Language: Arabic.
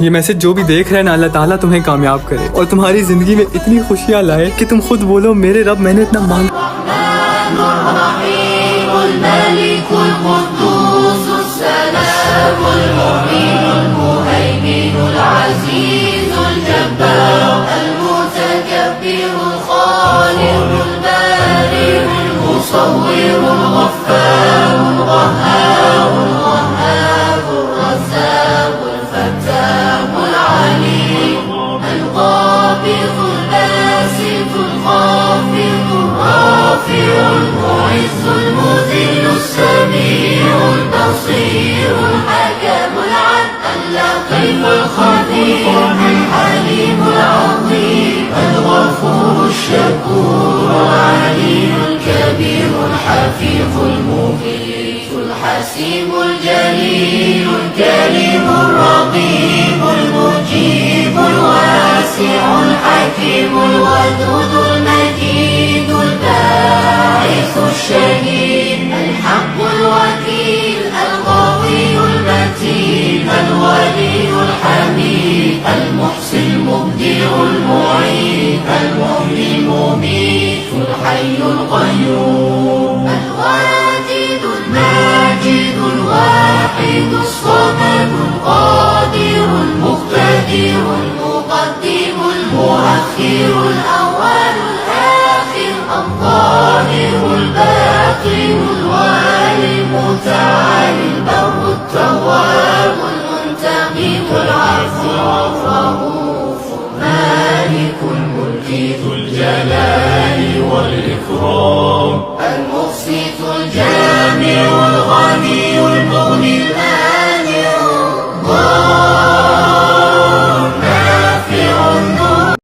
ये मैसेज जो भी देख रहे हैं ना, अल्लाह ताला तुम्हें कामयाब करे और तुम्हारी जिंदगी में इतनी खुशियाँ लाए कि तुम खुद बोलो मेरे रब मैंने इतना मांगा। الحسيب الجليل الكريم الرقيب المجيب الواسع الحكيم الودود المجيد الباعث الشهيد الحق الوكيل القوي المتين الولي الحميد المحصي المبدع المعيد المحيي المميت الحي القيوم الواجد الماجد الواحد الصمد القادر المقتدر المقدم المؤخر الأول الآخر الظاهر الباطن الوالي المتعالي البر التواب المنتقم